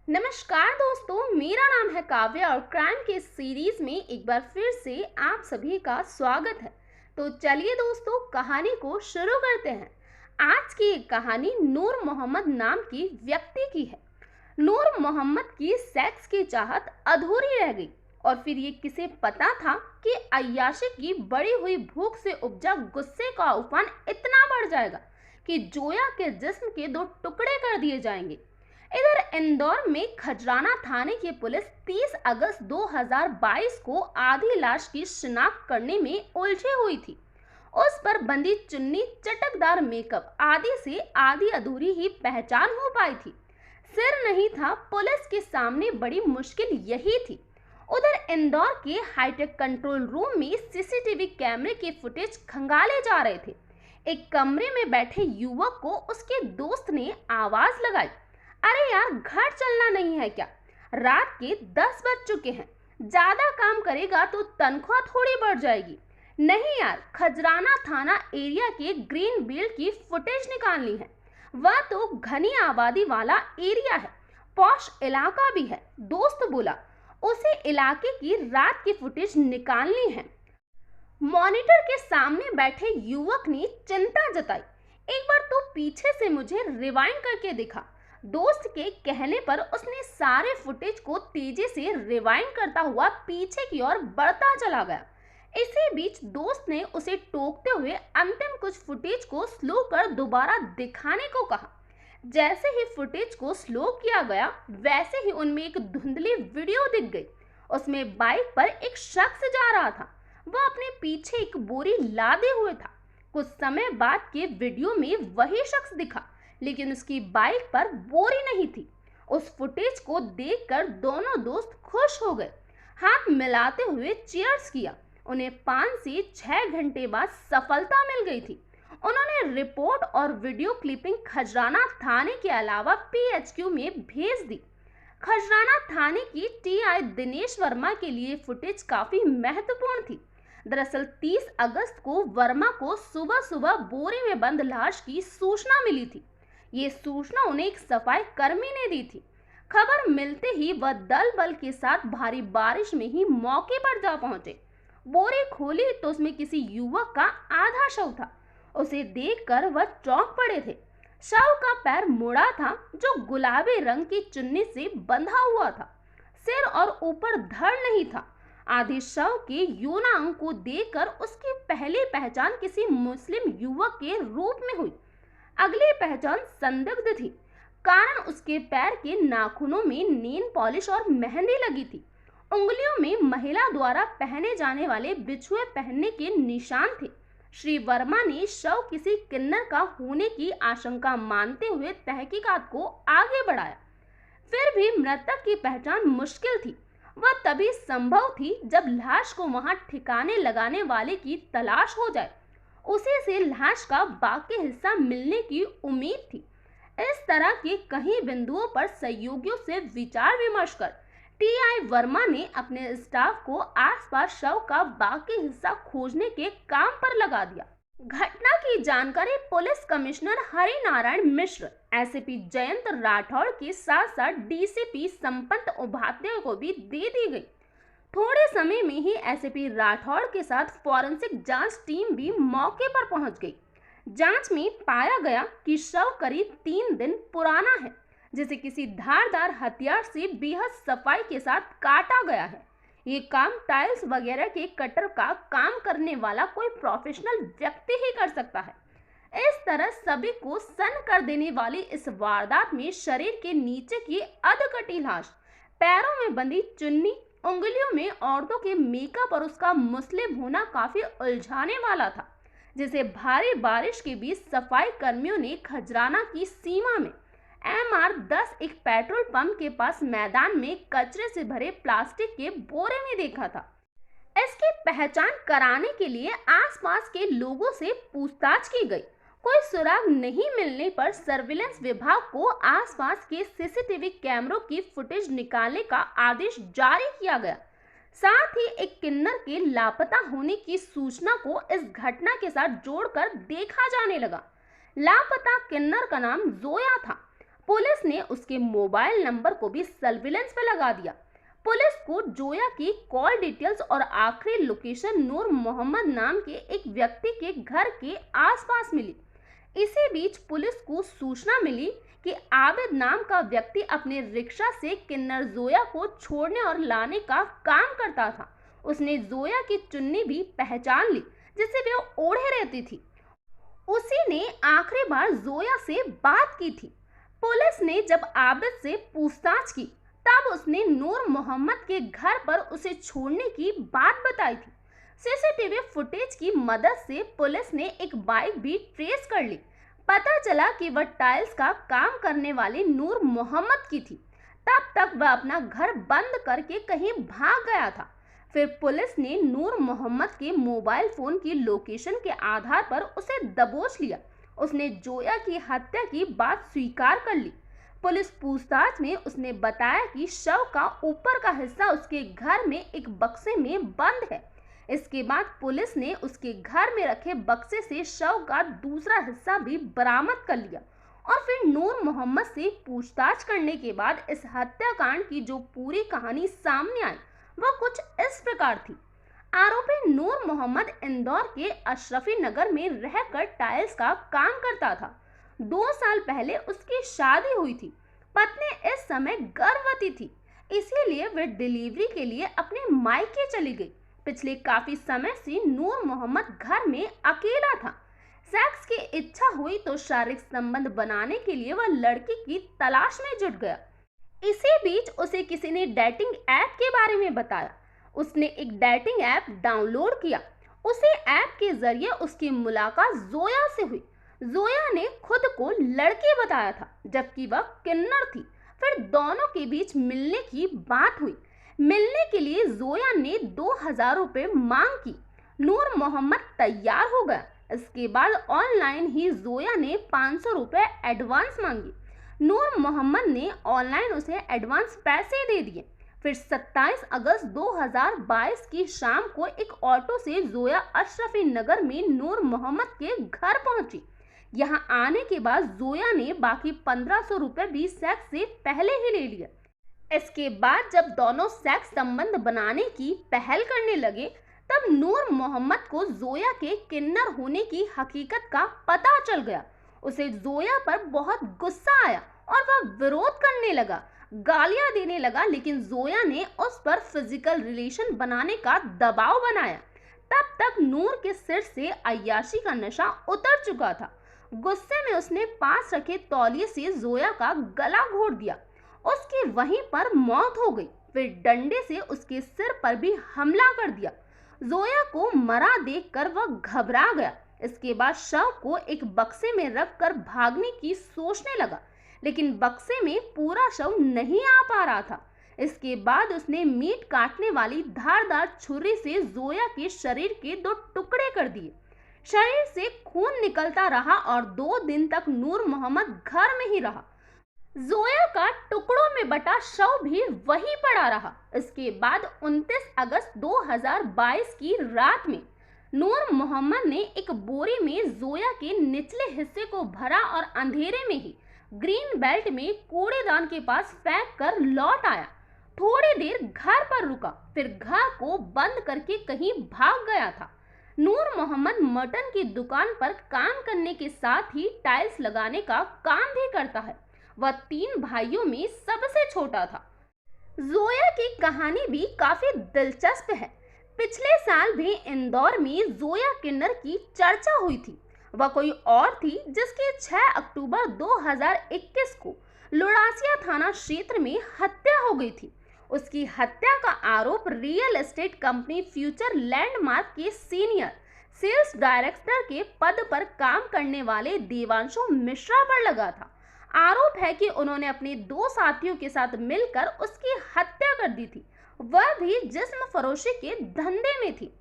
नमस्कार दोस्तों, मेरा नाम है काव्या और क्राइम के सीरीज में एक बार फिर से आप सभी का स्वागत है। तो चलिए दोस्तों, कहानी को शुरू करते हैं। आज की एक कहानी नूर मोहम्मद नाम की व्यक्ति की है। नूर मोहम्मद की सेक्स की चाहत अधूरी रह गई और फिर ये किसे पता था कि अय्याशी की बड़ी हुई भूख से उपजा गुस्से का उफान इतना बढ़ जाएगा कि जोया के जिस्म के दो टुकड़े कर दिए जाएंगे। इधर इंदौर में खजराना थाने की पुलिस 30 अगस्त 2022 को आधी लाश की शिनाख्त करने में उलझी हुई थी। उस पर बंदी चुन्नी, चटकदार मेकअप आदि से आधी अधूरी ही पहचान हो पाई थी। सिर नहीं था, पुलिस के सामने बड़ी मुश्किल यही थी। उधर इंदौर के हाईटेक कंट्रोल रूम में सीसीटीवी कैमरे के फुटेज खंगाले जा रहे थे। एक कमरे में बैठे युवक को उसके दोस्त ने आवाज लगाई, अरे यार, घर चलना नहीं है क्या? रात के 10 बज चुके हैं। ज्यादा काम करेगा तो तनख्वाह थोड़ी बढ़ जाएगी। नहीं यार, खजराना थाना एरिया के ग्रीन बेल्ट की फुटेज निकालनी है। वह तो घनी आबादी वाला एरिया है, पॉश इलाका भी है। दोस्त बोला, उसे इलाके की रात की फुटेज निकालनी है। मॉनिटर के सामने बैठे युवक ने चिंता जताई, एक बार तो पीछे से मुझे रिवाइंड करके दिखा। दोस्त के कहने पर उसने सारे फुटेज को तेजी से रिवाइंड करता हुआ पीछे की ओर बढ़ता चला गया। इसी बीच दोस्त ने उसे टोकते हुए अंतिम कुछ फुटेज को स्लो कर दोबारा दिखाने को कहा। जैसे ही फुटेज को स्लो किया गया, वैसे ही उनमें एक धुंधली वीडियो दिख गई। उसमें बाइक पर एक शख्स जा रहा था। वह अपने पीछे एक बोरी लादे हुए था। कुछ समय बाद के वीडियो में वही शख्स दिखा, लेकिन उसकी बाइक पर बोरी नहीं थी। उस फुटेज को देखकर दोनों दोस्त खुश हो गए, हाथ मिलाते हुए चीयर्स किया। उन्हें 5 से 6 घंटे बाद सफलता मिल गई थी। उन्होंने रिपोर्ट और वीडियो क्लिपिंग खजराना थाने के अलावा पीएचक्यू में भेज दी। खजराना थाने की टीआई दिनेश वर्मा के लिए फुटेज काफी महत्वपूर्ण थी। दरअसल 30 अगस्त को वर्मा को सुबह सुबह बोरी में बंद लाश की सूचना मिली थी। ये सूचना उन्हें एक सफाई कर्मी ने दी थी। खबर मिलते ही वह दल बल के साथ भारी बारिश में ही मौके पर जा पहुंचे। बोरी खोली तो उसमें किसी युवक का आधा शव था। उसे देखकर वह चौंक पड़े थे। शव का पैर मुड़ा था, जो गुलाबी रंग की चुन्नी से बंधा हुआ था। सिर और ऊपर धड़ नहीं था। आधे शव के योना अंग को देखकर उसकी पहली पहचान किसी मुस्लिम युवक के रूप में हुई। अगली पहचान संदिग्ध थी, कारण उसके पैर के नाखूनों में नेल पॉलिश और मेहंदी लगी थी। उंगलियों में महिला द्वारा पहने जाने वाले बिछुए पहनने के निशान थे। श्री वर्मा ने शव किसी किन्नर का होने की आशंका मानते हुए तहकीकात को आगे बढ़ाया। फिर भी मृतक की पहचान मुश्किल थी। वह तभी संभव थी जब लाश को वहां ठिकाने लगाने वाले की तलाश हो जाए। उसी से लाश का बाकी हिस्सा मिलने की उम्मीद थी। इस तरह के कई बिंदुओं पर सहयोगियों से विचार विमर्श कर टीआई वर्मा ने अपने स्टाफ को आसपास शव का बाकी हिस्सा खोजने के काम पर लगा दिया। घटना की जानकारी पुलिस कमिश्नर हरिनारायण मिश्र, एसपी जयंत राठौड़ के साथ साथ डीसीपी संपत उपाध्याय को भी दे दी गई। थोड़े समय में ही एसपी राठौड़ के साथ फॉरेंसिक जांच टीम भी मौके पर पहुंच गई। जांच में पाया गया कि शव करीब 3 दिन पुराना है, जिसे किसी धारदार हथियार से बेहद सफाई के साथ काटा गया है। ये काम टाइल्स वगैरह के कटर का काम करने वाला कोई प्रोफेशनल व्यक्ति ही कर सकता है। इस तरह सभी को सन्न कर देने वाली इस वारदात में शरीर के नीचे की अधकटी लाश, पैरों में बंधी चुन्नी, उंगलियों में औरतों के मेकअप और उसका मुस्लिम होना काफी उलझाने वाला था, जिसे भारी बारिश के बीच सफाई कर्मियों ने खजराना की सीमा में MR10 एक पेट्रोल पंप के पास मैदान में कचरे से भरे प्लास्टिक के बोरे में देखा था। इसकी पहचान कराने के लिए आसपास के लोगों से पूछताछ की गई। कोई सुराग नहीं मिलने पर सर्विलांस विभाग को आसपास के सीसीटीवी कैमरों की फुटेज निकालने का आदेश जारी किया गया। साथ ही एक किन्नर के लापता होने की सूचना को इस घटना के साथ जोड़कर देखा जाने लगा। लापता किन्नर का नाम जोया था। पुलिस ने उसके मोबाइल नंबर को भी सर्विलेंस पे लगा दिया। पुलिस को जोया की कॉल डिटेल्स और आखिरी लोकेशन नूर मोहम्मद नाम के एक व्यक्ति के घर के आसपास मिली। इसी बीच पुलिस को सूचना मिली कि आबिद नाम का व्यक्ति अपने रिक्शा से किन्नर जोया को छोड़ने और लाने का काम करता था। उसने जोया की चुन्नी भी पहचान ली जिसे वे ओढ़े रहती थी। उसी ने आखिरी बार जोया से बात की थी। पुलिस ने जब आबिद से पूछताछ की तब उसने नूर मोहम्मद के घर पर उसे छोड़ने की बात बताई थी। सीसीटीवी फुटेज की मदद से पुलिस ने एक बाइक भी ट्रेस कर ली। पता चला कि वह टाइल्स का काम करने वाले नूर मोहम्मद की थी। तब तक वह अपना घर बंद करके कहीं भाग गया था। फिर पुलिस ने नूर मोहम्मद के मोबाइल फोन की लोकेशन के आधार पर उसे दबोच लिया। उसने जोया की हत्या की बात स्वीकार कर ली। पुलिस पूछताछ में उसने बताया कि शव का ऊपर का हिस्सा उसके घर में एक बक्से में बंद है। इसके बाद पुलिस ने उसके घर में रखे बक्से से शव का दूसरा हिस्सा भी बरामद कर लिया और फिर नूर मोहम्मद से पूछताछ करने के बाद इस हत्याकांड की जो पूरी कहानी सामने आई वह कुछ इस प्रकार थी। आरोपी नूर मोहम्मद इंदौर के अशरफी नगर में रहकर टाइल्स का काम करता था। 2 साल पहले उसकी शादी हुई थी। पत्नी इस समय गर्भवती थी, इसीलिए वह डिलीवरी के लिए अपने मायके चली गई। पिछले काफी समय से नूर मोहम्मद घर में अकेला था। सेक्स की इच्छा हुई तो शारीरिक संबंध बनाने के लिए वह लड़की की तलाश में जुट गया। इसी बीच उसे किसी ने डेटिंग ऐप के बारे में बताया। उसने एक डेटिंग ऐप डाउनलोड किया। उसी ऐप के जरिए उसकी मुलाकात जोया से हुई। जोया ने खुद को लड़की बताया था जबकि वह किन्नर थी। फिर दोनों के बीच मिलने की बात हुई। मिलने के लिए जोया ने 2000 रुपए मांग की। नूर मोहम्मद तैयार हो गया। इसके बाद ऑनलाइन ही जोया ने 500 रुपए एडवांस मांगी। नूर मोहम्मद ने ऑनलाइन उसे एडवांस पैसे दे दिए। फिर 27 अगस्त 2022 की शाम को एक ऑटो से जोया अशरफी नगर में नूर मोहम्मद के घर पहुंची। यहां आने के बाद जोया ने बाकी 1500 रुपए भी सेक्स से पहले ही ले लिए। इसके बाद जब दोनों सेक्स संबंध बनाने की पहल करने लगे तब नूर मोहम्मद को जोया के किन्नर होने की हकीकत का पता चल गया। उसे जोया पर बहुत गुस्सा आया और वह विरोध करने लगा, गालियां देने लगा, लेकिन जोया ने उस पर फिजिकल रिलेशन बनाने का दबाव बनाया। तब तक नूर के सिर से अय्याशी का नशा उतर चुका था। गुस्से में उसने पास रखे तौलिए से जोया का गला घोट दिया। उसकी वहीं पर मौत हो गई। फिर डंडे से उसके सिर पर भी हमला कर दिया। जोया को मरा देखकर वह घबरा गया। इसके बाद शव को एक बक्से में रखकर भागने की सोचने लगा, लेकिन बक्से में पूरा शव नहीं आ पा रहा था। इसके बाद उसने मीट काटने वाली धारदार छुरी से जोया के शरीर के 2 टुकड़े कर दिए। शरीर से खून निकलता रहा और 2 दिन तक नूर मोहम्मद घर में ही रहा। जोया का टुकड़ों में बटा शव भी वहीं पड़ा रहा। इसके बाद 29 अगस्त 2022 की रात में नूर मोहम्मद ने एक बोरी में जोया के निचले हिस्से को भरा और अंधेरे में ही ग्रीन बेल्ट में कूड़ेदान के पास फेंक कर लौट आया। थोड़ी देर घर पर रुका, फिर घर को बंद करके कहीं भाग गया था। नूर मोहम्मद मटन की दुकान पर काम करने के साथ ही टाइल्स लगाने का काम भी करता है। वह 3 भाइयों में सबसे छोटा था। जोया की कहानी भी काफी दिलचस्प है। पिछले साल भी इंदौर में जोया किन्नर की चर्चा हुई थी। वह कोई और थी जिसकी 6 अक्टूबर 2021 को लोड़ासिया थाना क्षेत्र में हत्या हो गई थी। उसकी हत्या का आरोप real estate company future landmark के सीनियर सेल्स डायरेक्टर के पद पर काम करने वाले देवांशु मिश्रा पर लगा था। आरोप है कि उन्होंने अपने 2 साथियों के साथ मिलकर उसकी हत्या कर दी थी। वह भी जिस्म फरोशी के धंधे में थी।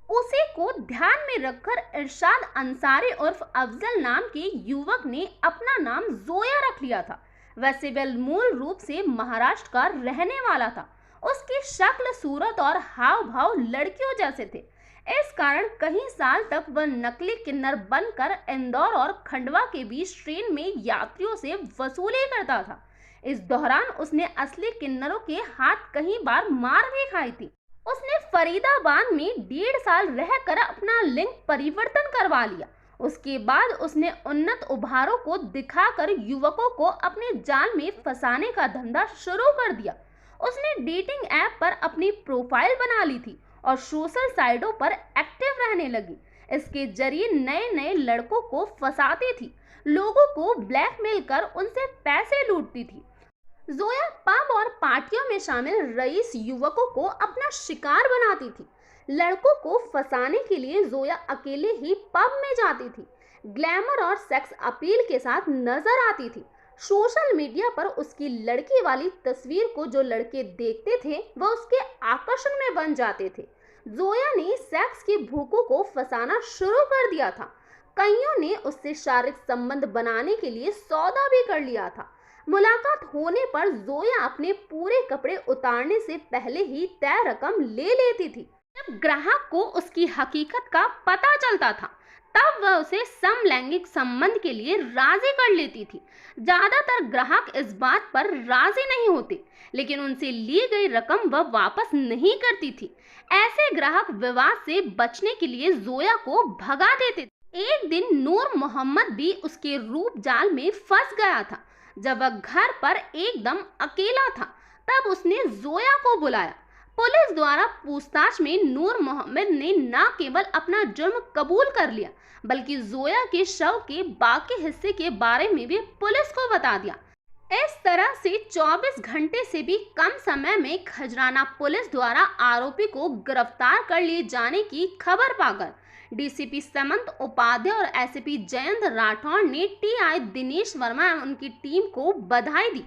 उसी को ध्यान में रखकर इरशाद अंसारी उर्फ अफजल नाम के युवक ने अपना नाम जोया रख लिया था। वैसे वह मूल रूप से महाराष्ट्र का रहने वाला था। उसकी शक्ल, सूरत और हाव भाव लड़कियों जैसे थे। इस कारण कई साल तक वह नकली किन्नर बनकर इंदौर और खंडवा के बीच ट्रेन में यात्रियों से वसूली करता था। इस दौरान उसने असली किन्नरों के हाथ कई बार मार भी खाई थी। उसने फरीदाबाद में 1.5 साल रहकर अपना लिंग परिवर्तन करवा लिया। उसके बाद उसने उन्नत उपहारों को दिखाकर युवकों को अपने जाल में फंसाने का धंधा शुरू कर दिया। उसने डेटिंग ऐप पर अपनी प्रोफाइल बना ली थी और सोशल साइटों पर एक्टिव रहने लगी। इसके जरिए नए नए लड़कों को फंसाती थी, लोगों को ब्लैकमेल कर उनसे पैसे लूटती थी। जोया पब और पार्टियों में शामिल रईस युवकों को अपना शिकार बनाती थी। लड़कों को फंसाने के लिए जोया अकेले ही पब में जाती थी, ग्लैमर और सेक्स अपील के साथ नजर आती थी। सोशल मीडिया पर उसकी लड़की वाली तस्वीर को जो लड़के देखते थे वह उसके आकर्षण में बन जाते थे। जोया ने सेक्स के भूखों को फंसाना शुरू कर दिया था। कईयों ने उससे शारीरिक संबंध बनाने के लिए सौदा भी कर लिया था। मुलाकात होने पर जोया अपने पूरे कपड़े उतारने से पहले ही तय रकम ले लेती थी। जब ग्राहक को उसकी हकीकत का पता चलता था तब वह उसे समलैंगिक संबंध के लिए राजी कर लेती थी। ज्यादातर ग्राहक इस बात पर राजी नहीं होते, लेकिन उनसे ली गई रकम वह वापस नहीं करती थी। ऐसे ग्राहक विवाद से बचने के लिए जोया को भगा देते थे। एक दिन नूर मोहम्मद भी उसके रूप जाल में फंस गया था। जब वह घर पर एकदम अकेला था तब उसने जोया को बुलाया। पुलिस द्वारा पूछताछ में नूर मोहम्मद ने न केवल अपना जुर्म कबूल कर लिया बल्कि जोया के शव के बाकी हिस्से के बारे में भी पुलिस को बता दिया। इस तरह से 24 घंटे से भी कम समय में खजराना पुलिस द्वारा आरोपी को गिरफ्तार कर लिए जाने की खबर पाकर डीसीपी समंत उपाध्याय और एसपी जयंत राठौड़ ने टीआई दिनेश वर्मा एवं उनकी टीम को बधाई दी।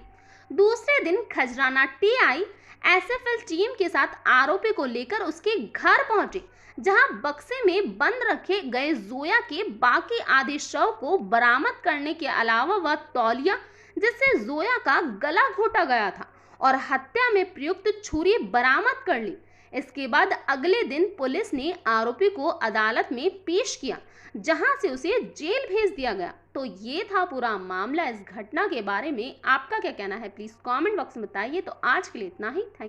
दूसरे दिन खजराना टीआई एसएफएल टीम के साथ आरोपी को लेकर उसके घर पहुंचे, जहां बक्से में बंद रखे गए जोया के बाकी आधे शव को बरामद करने के अलावा वह तौलिया जिससे जोया का गला घोटा गया था और हत्या में प्रयुक्त छुरी बरामद कर ली। इसके बाद अगले दिन पुलिस ने आरोपी को अदालत में पेश किया, जहां से उसे जेल भेज दिया गया। तो ये था पूरा मामला। इस घटना के बारे में आपका क्या कहना है, प्लीज कमेंट बॉक्स में बताइए। तो आज के लिए इतना ही। थैंक